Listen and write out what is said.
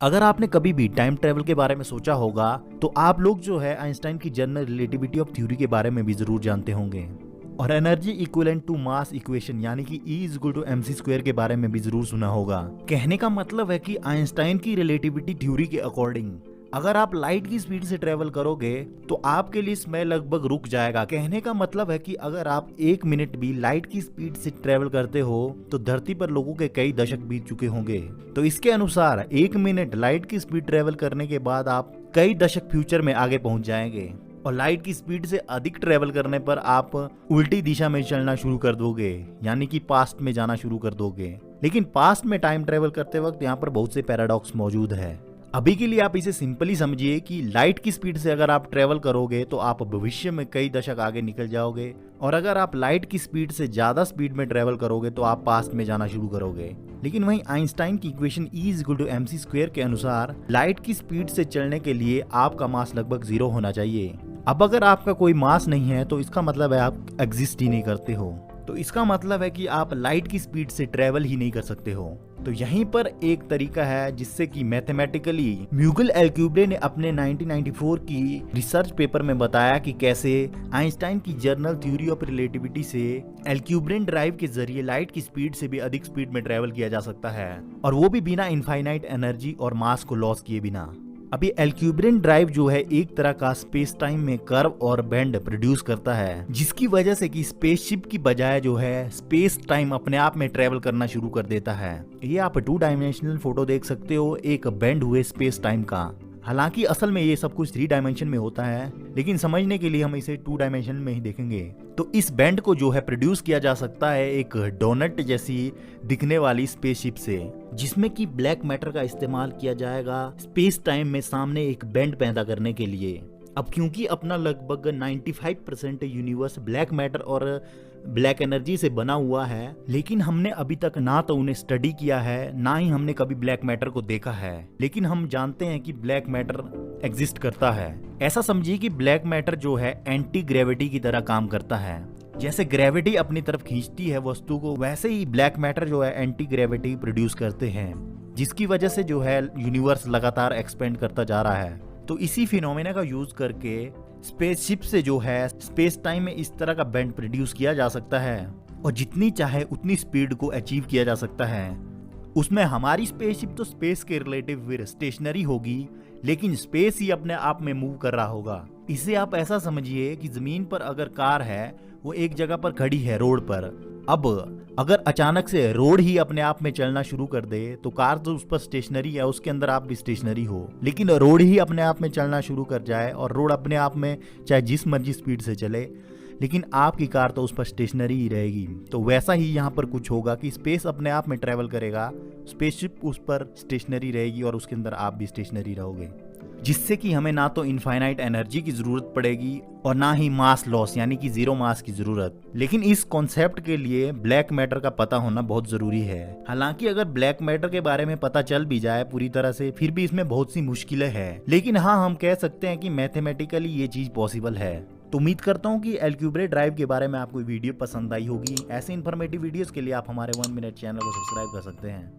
अगर आपने कभी भी टाइम ट्रेवल के बारे में सोचा होगा तो आप लोग जो है आइंस्टाइन की जनरल रिलेटिविटी ऑफ थ्योरी के बारे में भी जरूर जानते होंगे और energy equivalent to mass equation यानी कि E is equal to mc square के बारे में भी जरूर सुना होगा। कहने का मतलब है कि आइंस्टाइन की रिलेटिविटी थ्योरी के अकॉर्डिंग अगर आप लाइट की स्पीड से ट्रेवल करोगे तो आपके लिए समय लगभग रुक जाएगा। कहने का मतलब है कि अगर आप 1 मिनट भी लाइट की स्पीड से ट्रेवल करते हो तो धरती पर लोगों के कई दशक बीत चुके होंगे। तो इसके अनुसार 1 मिनट लाइट की स्पीड ट्रेवल करने के बाद आप कई दशक फ्यूचर में आगे पहुंच जाएंगे और लाइट की स्पीड से अधिक ट्रेवल करने पर आप उल्टी दिशा में चलना शुरू कर दोगे यानी कि पास्ट में जाना शुरू कर दोगे। लेकिन पास्ट में टाइम ट्रेवल करते वक्त यहाँ पर बहुत से पैराडॉक्स मौजूद है। अभी के लिए आप इसे सिंपली समझिए कि लाइट की स्पीड से अगर आप ट्रेवल करोगे तो आप भविष्य में कई दशक आगे निकल जाओगे और अगर आप लाइट की स्पीड से ज्यादा स्पीड में ट्रेवल करोगे तो आप पास्ट में जाना शुरू करोगे। लेकिन वहीं आइंस्टाइन की equation E is equal to mc square के अनुसार लाइट की स्पीड से चलने के लिए आपका मास लगभग 0 होना चाहिए। अब अगर आपका कोई मास नहीं है तो इसका मतलब है आप एग्जिस्ट ही नहीं करते हो। तो इसका मतलब है कि आप लाइट की स्पीड से ट्रेवल ही नहीं कर सकते हो। तो यहीं पर एक तरीका है जिससे कि मैथमेटिकली म्यूगल एल्क्यूब्रे ने अपने 1994 की रिसर्च पेपर में बताया कि कैसे आइंस्टाइन की जनरल थ्योरी ऑफ रिलेटिविटी से एल्क्यूब्रेन ड्राइव के जरिए लाइट की स्पीड से भी अधिक स्पीड में ट्रेवल किया जा सकता है और वो भी बिना इनफाइनाइट एनर्जी और मास को लॉस किए बिना। अभी एल्क्यूब्रेन ड्राइव जो है एक तरह का स्पेस टाइम में कर्व और बेंड प्रोड्यूस करता है जिसकी वजह से कि स्पेसशिप की बजाय जो है स्पेस टाइम अपने आप में ट्रेवल करना शुरू कर देता है। ये आप 2 डायमेंशनल फोटो देख सकते हो एक बेंड हुए स्पेस टाइम का। हालांकि असल में ये सब कुछ 3 डायमेंशन में होता है लेकिन समझने के लिए हम इसे 2 डायमेंशन में ही देखेंगे। तो इस बैंड को जो है प्रोड्यूस किया जा सकता है एक डोनट जैसी दिखने वाली स्पेसशिप से जिसमें कि ब्लैक मैटर का इस्तेमाल किया जाएगा स्पेस टाइम में सामने एक बैंड पैदा करने के लिए। अब क्योंकि अपना लगभग 95% यूनिवर्स ब्लैक मैटर और ब्लैक एनर्जी से बना हुआ है लेकिन हमने अभी तक ना तो उन्हें स्टडी किया है ना ही हमने कभी ब्लैक मैटर को देखा है। लेकिन हम जानते हैं कि ब्लैक मैटर एग्जिस्ट करता है। ऐसा समझिए कि ब्लैक मैटर जो है एंटी ग्रेविटी की तरह काम करता है। जैसे ग्रेविटी अपनी तरफ खींचती है वस्तु को वैसे ही ब्लैक मैटर जो है एंटी ग्रेविटी प्रोड्यूस करते हैं जिसकी वजह से जो है यूनिवर्स लगातार एक्सपेंड करता जा रहा है। तो इसी फिनोमेना का यूज करके स्पेसशिप से जो है स्पेस टाइम में इस तरह का बेंड प्रोड्यूस किया जा सकता है और जितनी चाहे उतनी स्पीड को अचीव किया जा सकता है। उसमें हमारी स्पेसशिप तो स्पेस के रिलेटिव फिर स्टेशनरी होगी लेकिन स्पेस ही अपने आप में मूव कर रहा होगा। इसे आप ऐसा समझिए कि जमीन पर अगर कार है वो एक जगह पर खड़ी है रोड पर। अब अगर अचानक से रोड ही अपने आप में चलना शुरू कर दे तो कार तो उस पर स्टेशनरी है उसके अंदर आप भी स्टेशनरी हो। लेकिन रोड ही अपने आप में चलना शुरू कर जाए और रोड अपने आप में चाहे जिस मर्जी स्पीड से चले लेकिन आपकी कार तो उस पर स्टेशनरी ही रहेगी। तो वैसा ही यहाँ पर कुछ होगा कि स्पेस अपने आप में ट्रेवल करेगा स्पेसशिप उस पर स्टेशनरी रहेगी और उसके अंदर आप भी स्टेशनरी रहोगे जिससे कि हमें ना तो इनफाइनाइट एनर्जी की जरूरत पड़ेगी और ना ही मास लॉस यानी कि 0 मास की जरूरत। लेकिन इस कॉन्सेप्ट के लिए ब्लैक मैटर का पता होना बहुत जरूरी है। हालांकि अगर ब्लैक मैटर के बारे में पता चल भी जाए पूरी तरह से फिर भी इसमें बहुत सी मुश्किलें हैं। लेकिन हाँ हम कह सकते हैं कि मैथमेटिकली ये चीज पॉसिबल है। तो उम्मीद करता हूँ कि एल्क्यूब्रे ड्राइव के बारे में आपको वीडियो पसंद आई होगी। ऐसे इन्फॉर्मेटिव वीडियोस के लिए आप हमारे 1 मिनट चैनल को सब्सक्राइब कर सकते हैं।